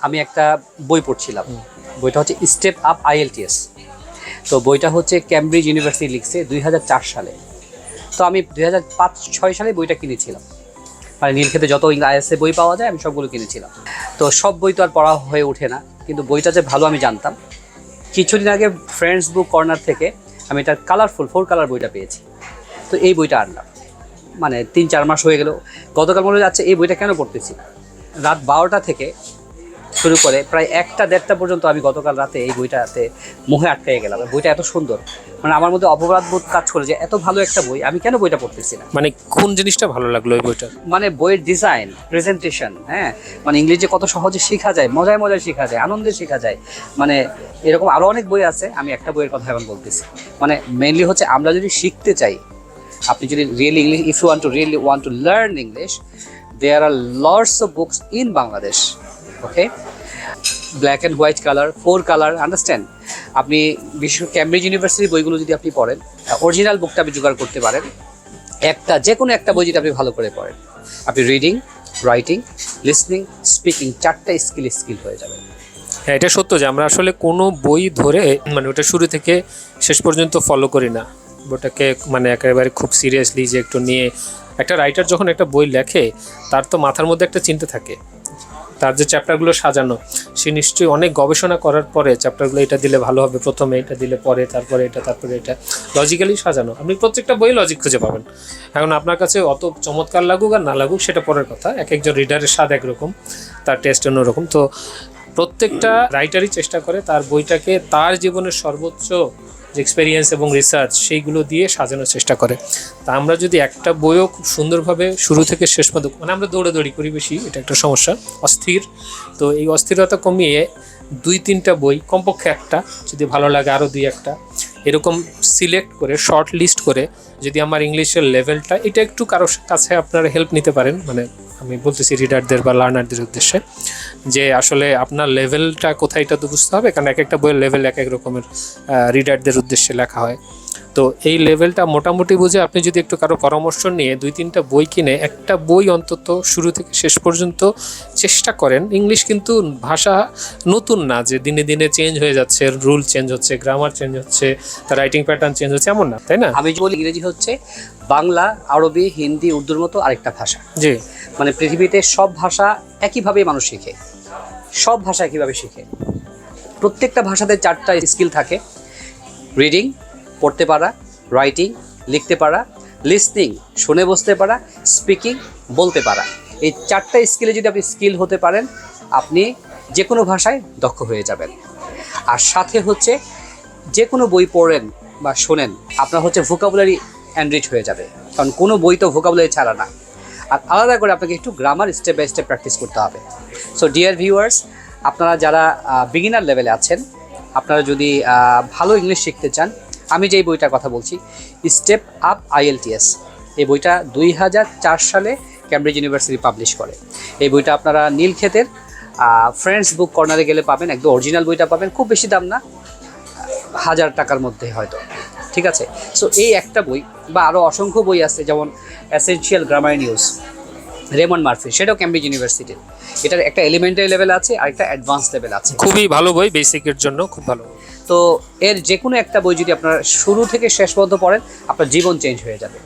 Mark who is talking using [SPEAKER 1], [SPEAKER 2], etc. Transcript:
[SPEAKER 1] আমি একটা বই পড়ছিলাম, বইটা হচ্ছে স্টেপ আপ IELTS। তো বইটা হচ্ছে ক্যামব্রিজ ইউনিভার্সিটি লিখছে 2004 সালে। তো আমি 2005-06 সালে বইটা কিনেছিলাম, মানে নীলক্ষেতে যত IELTS বই পাওয়া যায় আমি সবগুলো কিনেছিলাম। তো সব বই তো আর পড়া হয়ে ওঠে না, কিন্তু বইটা যে ভালো আমি জানতাম। কিছুদিন আগে ফ্রেন্ডস বুক কর্নার থেকে আমি এটা কালারফুল 4 কালার বইটা পেয়েছি। তো এই বইটা আনলাম, মানে 3-4 মাস হয়ে গেল। গতকাল মনে যাচ্ছে এই বইটা কেন পড়তেছি। রাত 12টা থেকে শুরু করে প্রায় 1টা-1:30টা পর্যন্ত আমি গতকাল রাতে এই বইটাতে মোহে আটকে গেলাম। বইটা এত সুন্দর, মানে আমার মধ্যে অপরাধবোধ কাজ করে যে এত ভালো একটা বই আমি কেন বইটা পড়তেছি না।
[SPEAKER 2] মানে কোন জিনিসটা ভালো লাগলো এই বইটা?
[SPEAKER 1] মানে বইয়ের ডিজাইন, প্রেজেন্টেশন, হ্যাঁ, মানে ইংরেজি কত সহজে শেখা যায়, মজায় মজায় শেখা যায়, আনন্দে শেখা যায়। মানে এরকম আরও অনেক বই আছে, আমি একটা বইয়ের কথা এখন বলতেছি। মানে মেইনলি হচ্ছে আমরা যদি শিখতে চাই, আপনি যদি really English, if you want to learn English, there are lots of books in Bangladesh, okay? Black and white colour, 4 colour, understand. আপনি বিশেষ করে ক্যামব্রিজ ইউনিভার্সিটির বইগুলো যদি আপনি পড়েন, অরিজিনাল বুকটা আপনি জোগাড় করতে পারেন। যে কোনো একটা বই যদি আপনি ভালো করে পড়েন, আপনি রিডিং, রাইটিং, লিসনিং, স্পিকিং 4টা স্কিল হয়ে যাবে।
[SPEAKER 2] হ্যাঁ, এটা সত্য যে আমরা আসলে কোনো বই ধরে মানে ওটা শুরু থেকে শেষ পর্যন্ত ফলো করি না। ওটাকে মানে একেবারে খুব সিরিয়াসলি যে একটু নিয়ে, একটা রাইটার যখন একটা বই লেখে তার তো মাথার মধ্যে একটা চিন্তা থাকে, তার যে চ্যাপ্টারগুলো সাজানো, সে নিশ্চয়ই অনেক গবেষণা করার পরে চ্যাপ্টারগুলো এটা দিলে ভালো হবে, প্রথমে এটা দিলে পরে, তারপরে এটা, তারপরে এটা, লজিক্যালি সাজানো। আপনি প্রত্যেকটা বই লজিক খুঁজে পাবেন। এখন আপনার কাছে অত চমৎকার লাগুক আর না লাগুক সেটা পরের কথা, এক একজন রিডারের স্বাদ একরকম, তার টেস্ট অন্যরকম। তো প্রত্যেকটা রাইটারই চেষ্টা করে তার বইটাকে তার জীবনের সর্বোচ্চ যে এক্সপেরিয়েন্স এবং রিসার্চ সেইগুলো দিয়ে সাজানোর চেষ্টা করে। তা আমরা যদি একটা বইও খুব সুন্দরভাবে শুরু থেকে শেষ পর্যন্ত, মানে আমরা দৌড়াদৌড়ি করি বেশি, এটা একটা সমস্যা, অস্থির। তো এই অস্থিরতা কমিয়ে 2-3টা বই, কমপক্ষে একটা, যদি ভালো লাগে আরও 2-1টা, এরকম সিলেক্ট করে শর্ট লিস্ট করে, যদি আমার ইংলিশের লেভেলটা, এটা একটু কারোর কাছে আপনারা হেল্প নিতে পারেন, মানে আমি বলতেছি রিডারদের বা লার্নারদের উদ্দেশ্যে, যে আসলে আপনার লেভেলটা কোথায় এটা তো বুঝতে হবে, কারণ এক একটা বইয়ের লেভেল এক এক রকমের রিডারদের উদ্দেশ্যে লেখা হয়। তো এই লেভেলটা মোটামুটি বুঝে আপনি যদি একটু কারো পরামর্শ নিয়ে 2-3টা বই কিনে একটা বই অন্তত শুরু থেকে শেষ পর্যন্ত চেষ্টা করেন। ইংলিশ কিন্তু ভাষা নতুন না যে দিনে দিনে চেঞ্জ হয়ে যাচ্ছে, রুল চেঞ্জ হচ্ছে, গ্রামার চেঞ্জ হচ্ছে, তার রাইটিং প্যাটার্ন চেঞ্জ হচ্ছে, এমন না, তাই না?
[SPEAKER 1] আমি বলি ইংরেজি হচ্ছে বাংলা, আরবি, হিন্দি, উর্দুর মতো আরেকটা ভাষা।
[SPEAKER 2] জি,
[SPEAKER 1] মানে পৃথিবীতে সব ভাষা একইভাবে মানুষ শেখে, সব ভাষা একইভাবে শেখে। প্রত্যেকটা ভাষাতে 4টা স্কিল থাকে: রিডিং, পড়তে পারা, রাইটিং, লিখতে পারা, লিসনিং, শুনে বুঝতে পারা, স্পিকিং, বলতে পারা। এই 4টা স্কিলে যদি আপনি স্কিল হতে পারেন, আপনি যে কোনো ভাষায় দক্ষ হয়ে যাবেন। আর সাথে হচ্ছে যে কোনো বই পড়েন বা শোনেন, আপনার হচ্ছে ভোকাবুলারি এনরিচ হয়ে যাবে, কারণ কোনো বই তো ভোকাবুলারি ছাড়া না। আর আলাদা করে আপনাকে একটু grammar step by step practice করতে হবে। সো ডিয়ার ভিউয়ার্স, আপনারা যারা বিগিনার লেভেলে আছেন, আপনারা যদি ভালো ইংলিশ শিখতে চান, আমি যেই বইটার কথা বলছি, স্টেপ আপ IELTS, এই বইটা 2004 সালে ক্যামব্রিজ ইউনিভার্সিটি পাবলিশ করে। এই বইটা আপনারা নীলক্ষেতের ফ্রেন্ডস বুক কর্নারে গেলে পাবেন, একদম অরিজিনাল বইটা পাবেন, খুব বেশি দাম না, 1000 টাকার মধ্যে হয়তো, ঠিক আছে। সো এই একটা বই বা আরও অসংখ্য বই আছে, যেমন essential grammar news, Raymond Murphy, সেটাও ক্যামব্রিজ ইউনিভার্সিটির। এটার একটা এলিমেন্টারি লেভেল আছে আর একটা অ্যাডভান্স লেভেল আছে।
[SPEAKER 2] খুবই ভালো বই, বেসিকের জন্য খুব ভালো।
[SPEAKER 1] তো এর যে কোনো একটা বই যদি আপনারা শুরু থেকে শেষ পর্যন্ত পড়েন, আপনার জীবন চেঞ্জ হয়ে যাবে।